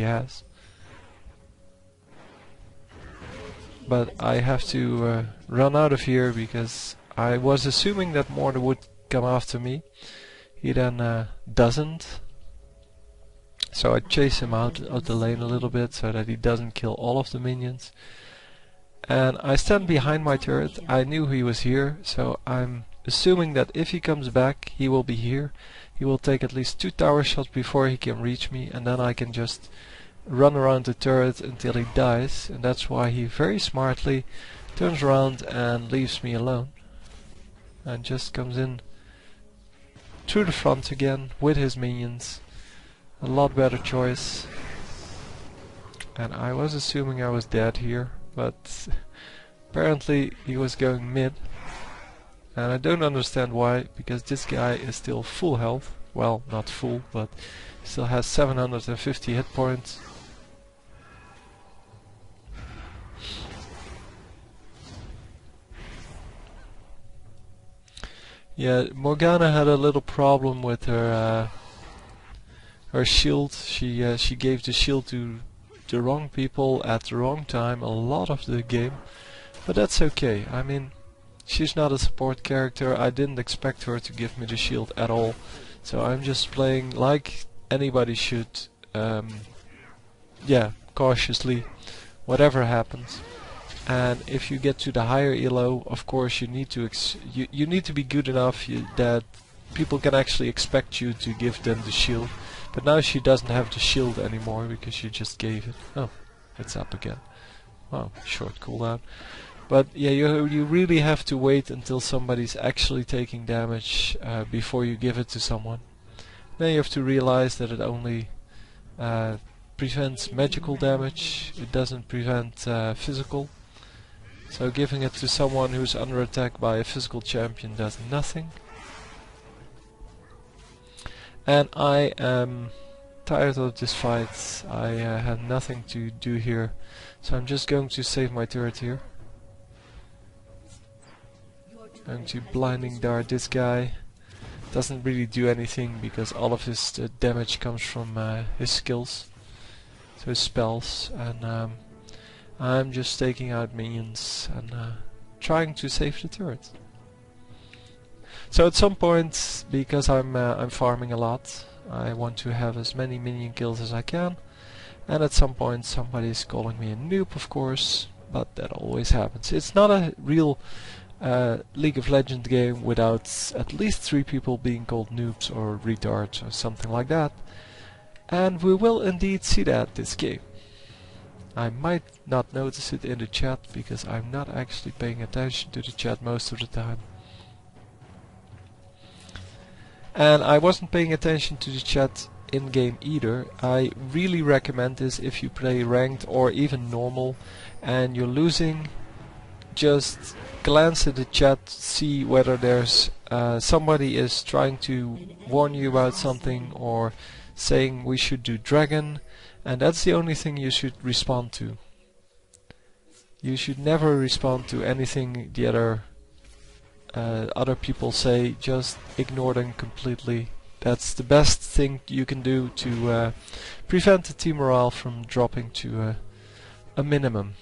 he has. But I have to run out of here because I was assuming that Mortar would come after me. He then doesn't. So I chase him out of the lane a little bit so that he doesn't kill all of the minions. And I stand behind my turret. I knew he was here, so I'm assuming that if he comes back, he will be here. He will take at least 2 tower shots before he can reach me, and then I can just run around the turret until he dies. And that's why he very smartly turns around and leaves me alone. And just comes in through the front again with his minions. A lot better choice. And I was assuming I was dead here, but apparently he was going mid. And I don't understand why, because this guy is still full health. Well, not full, but still has 750 hit points. Yeah, Morgana had a little problem with her her shield. She gave the shield to the wrong people at the wrong time a lot of the game, but that's okay. I mean, she's not a support character. I didn't expect her to give me the shield at all, so I'm just playing like anybody should. Yeah, cautiously, whatever happens. And if you get to the higher ELO, of course you need to you need to be good enough that people can actually expect you to give them the shield. But now she doesn't have the shield anymore because she just gave it. Oh, it's up again. Wow, short cooldown. But yeah, you really have to wait until somebody's actually taking damage before you give it to someone. Then you have to realize that it only prevents magical damage. It doesn't prevent physical. So giving it to someone who's under attack by a physical champion does nothing. And I am tired of this fight. I have nothing to do here, so I'm just going to save my turret here. Going to blinding dart this guy. Doesn't really do anything because all of his damage comes from his skills, so his spells, and I'm just taking out minions and trying to save the turret. So at some point, because I'm farming a lot, I want to have as many minion kills as I can, and at some point somebody's calling me a noob, of course, but that always happens. It's not a real League of Legends game without at least 3 people being called noobs or retards or something like that, and we will indeed see that this game. I might not notice it in the chat because I'm not actually paying attention to the chat most of the time. And I wasn't paying attention to the chat in game either. I really recommend this if you play ranked or even normal and you're losing. Just glance at the chat, see whether there's somebody is trying to warn you about something or saying we should do dragon, and that's the only thing you should respond to. You should never respond to anything the other people say. Just ignore them completely. That's the best thing you can do to prevent the team morale from dropping to a minimum.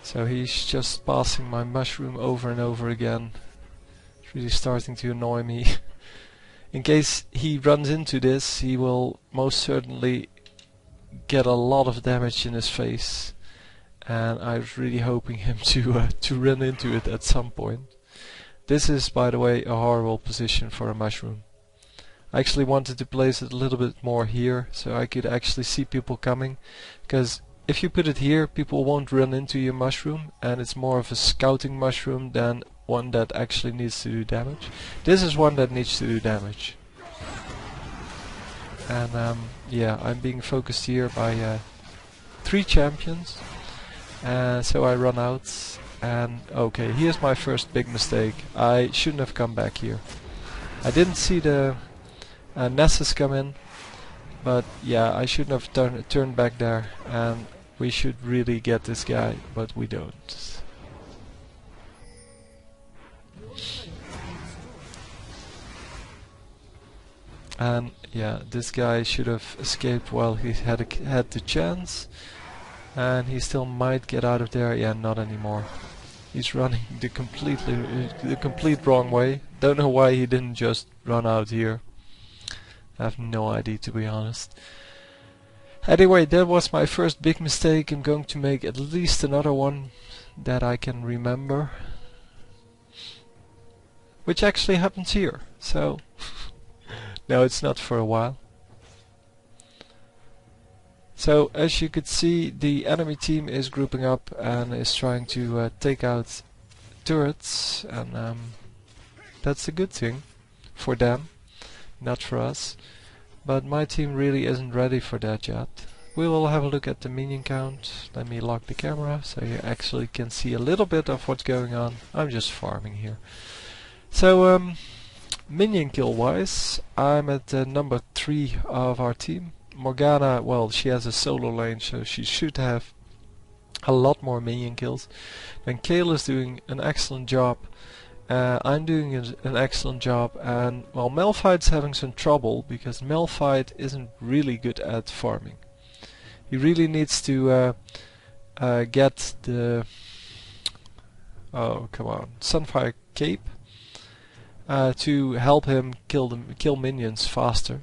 So he's just passing my mushroom over and over again. It's really starting to annoy me. In case he runs into this, he will most certainly get a lot of damage in his face. And I was really hoping him to run into it at some point. This is, by the way, a horrible position for a mushroom. I actually wanted to place it a little bit more here, so I could actually see people coming, because if you put it here, people won't run into your mushroom, and it's more of a scouting mushroom than one that actually needs to do damage. This is one that needs to do damage. And yeah, I'm being focused here by 3 champions, so I run out, and okay, here's my first big mistake. I shouldn't have come back here. I didn't see the Nessus come in, but yeah, I shouldn't have turned back there, and we should really get this guy, but we don't. And yeah, this guy should have escaped while he had the chance, and he still might get out of there. Yeah, not anymore. He's running the complete wrong way. Don't know why he didn't just run out here. I have no idea, to be honest. Anyway, that was my first big mistake. I'm going to make at least another one that I can remember, which actually happens here. So no, it's not for a while. So as you could see, the enemy team is grouping up and is trying to take out turrets, and that's a good thing for them, not for us. But my team really isn't ready for that yet. We will have a look at the minion count. Let me lock the camera so you actually can see a little bit of what's going on. I'm just farming here. So minion kill wise, I'm at number 3 of our team. Morgana, well, she has a solo lane, so she should have a lot more minion kills. And Kale is doing an excellent job. I'm doing an excellent job, and well, Malphite's having some trouble because Malphite isn't really good at farming. He really needs to get the Sunfire Cape to help him kill minions faster.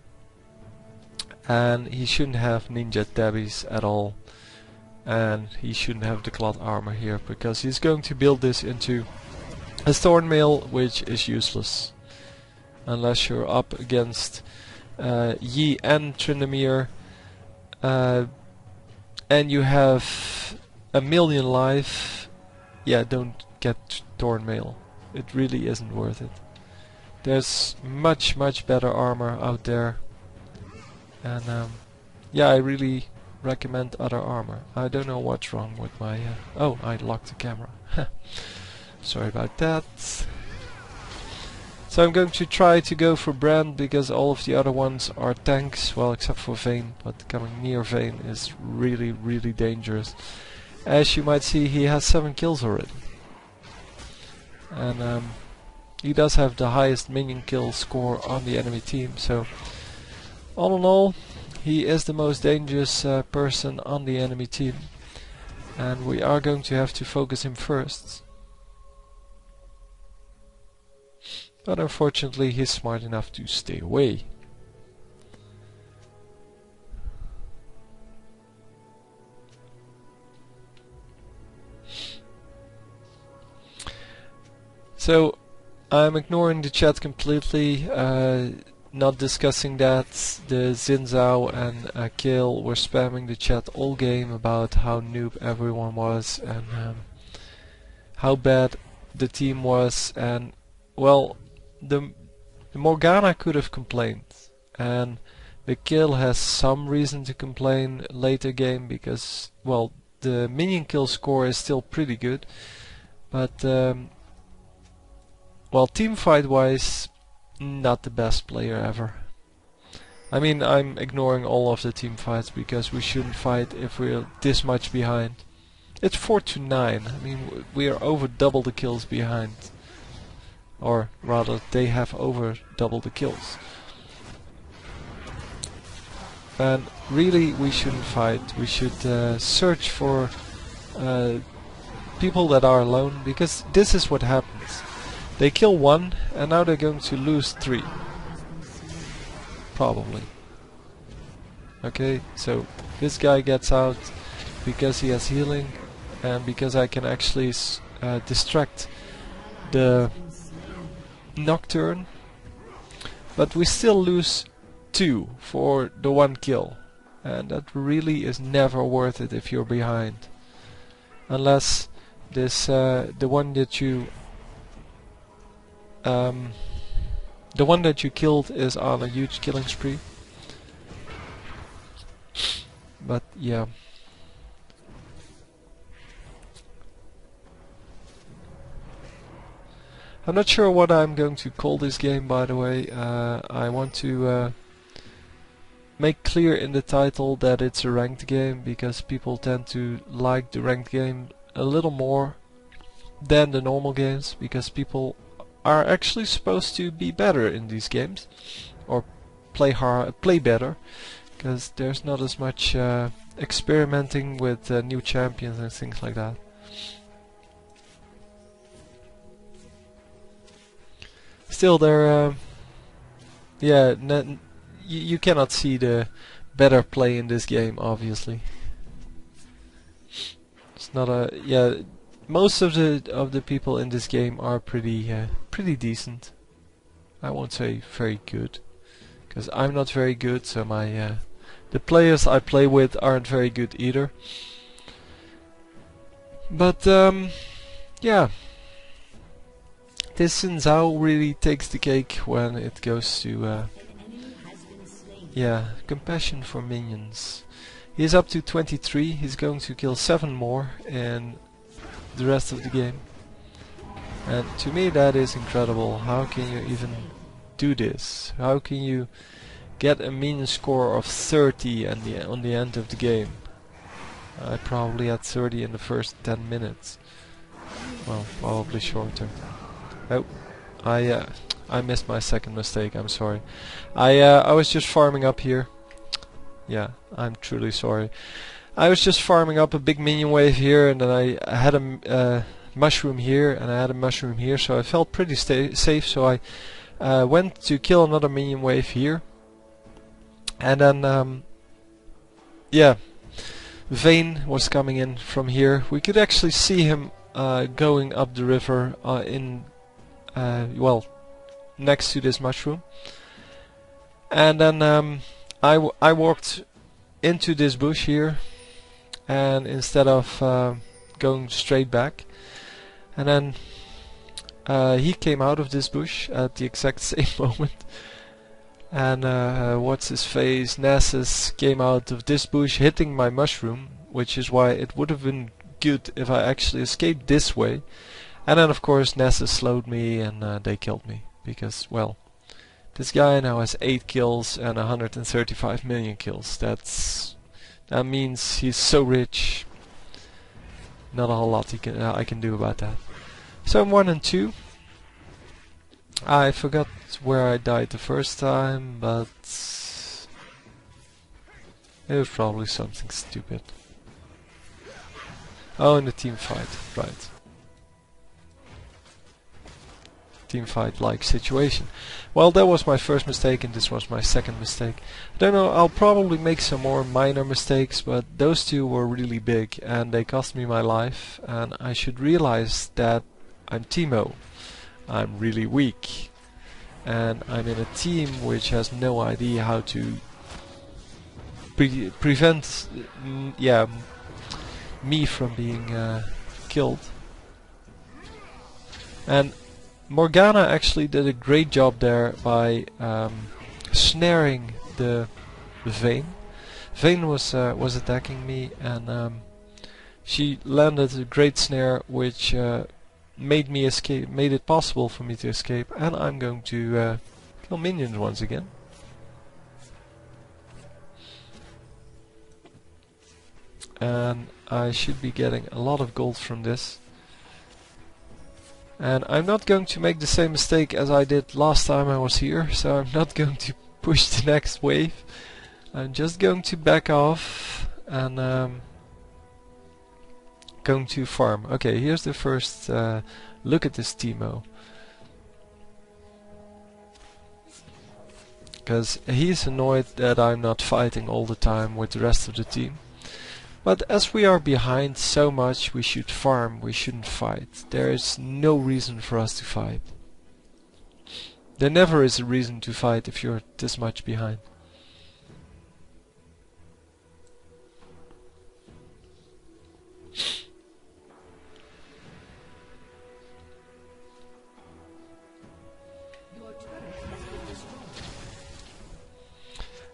And he shouldn't have ninja dabbies at all, and he shouldn't have the cloth armor here because he's going to build this into a thorn mail, which is useless unless you're up against Yi and Tryndamere, and you have a million life. Yeah, don't get thorn mail. It really isn't worth it. There's much better armor out there, and yeah, I really recommend other armor. I don't know what's wrong with my oh, I locked the camera. Sorry about that. So I'm going to try to go for Brand because all of the other ones are tanks, well, except for Vayne, but coming near Vayne is really dangerous. As you might see, he has 7 kills already. And he does have the highest minion kill score on the enemy team, so all in all, he is the most dangerous person on the enemy team. And we are going to have to focus him first. But unfortunately, he's smart enough to stay away. So, I'm ignoring the chat completely, not discussing that. The Zinzao and Kale were spamming the chat all game about how noob everyone was and how bad the team was, and well, the Morgana could have complained, and the Kill has some reason to complain later game because, well, the minion kill score is still pretty good, but well, team fight wise, not the best player ever. I mean, I'm ignoring all of the team fights because we shouldn't fight if we're this much behind. It's 4-9. I mean, we are over double the kills behind. Or rather, they have over double the kills. And really, we shouldn't fight. We should search for people that are alone, because this is what happens. They kill 1, and now they're going to lose 3. Probably. Okay, so this guy gets out because he has healing, and because I can actually distract the Nocturne, but we still lose 2 for the 1 kill, and that really is never worth it if you're behind, unless this the one that you killed is on a huge killing spree. But yeah. I'm not sure what I'm going to call this game, by the way. I want to make clear in the title that it's a ranked game, because people tend to like the ranked game a little more than the normal games, because people are actually supposed to be better in these games, or play better, because there's not as much experimenting with new champions and things like that. Still, there, yeah, you cannot see the better play in this game, obviously. It's not a, yeah. Most of the people in this game are pretty decent. I won't say very good, because I'm not very good. So my the players I play with aren't very good either. But yeah, this Xin Zhao really takes the cake when it goes to yeah, compassion for minions. He's up to 23. He's going to kill 7 more in the rest of the game. And to me that is incredible. How can you even do this? How can you get a minion score of 30 on the end of the game? I probably had 30 in the first 10 minutes. Well, probably shorter. Oh, I missed my second mistake, I'm sorry. I was just farming up here. Yeah, I'm truly sorry. I was just farming up a big minion wave here, and then I had a mushroom here, and I had a mushroom here, so I felt pretty safe, so I went to kill another minion wave here. And then, yeah, Vayne was coming in from here. We could actually see him going up the river well, next to this mushroom. And then I walked into this bush here, and instead of going straight back, and then he came out of this bush at the exact same moment, and what's his face, Nessus, came out of this bush hitting my mushroom, which is why it would have been good if I actually escaped this way. And then of course Nessus slowed me, and they killed me, because, well, this guy now has 8 kills and 135 million kills. That means he's so rich. Not a whole lot I can do about that. So I'm 1 and 2. I forgot where I died the first time, but it was probably something stupid. Oh, in the team fight, right. Team fight like situation. Well, that was my first mistake, and this was my second mistake. I don't know, I'll probably make some more minor mistakes, but those two were really big and they cost me my life, and I should realize that I'm Teemo. I'm really weak, and I'm in a team which has no idea how to prevent yeah, me from being killed. And Morgana actually did a great job there by snaring the Vayne. Vayne was attacking me, and she landed a great snare which made me escape, made it possible for me to escape, and I'm going to kill minions once again. And I should be getting a lot of gold from this. And I'm not going to make the same mistake as I did last time I was here, so I'm not going to push the next wave. I'm just going to back off and going to farm. Okay, here's the first look at this Teemo. Because he's annoyed that I'm not fighting all the time with the rest of the team. But as we are behind so much, we should farm, we shouldn't fight. There is no reason for us to fight. There never is a reason to fight if you're this much behind.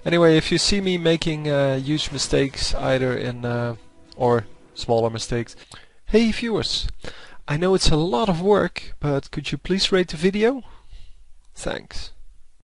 Anyway, if you see me making huge mistakes, either in or smaller mistakes, hey viewers, I know it's a lot of work, but could you please rate the video? Thanks.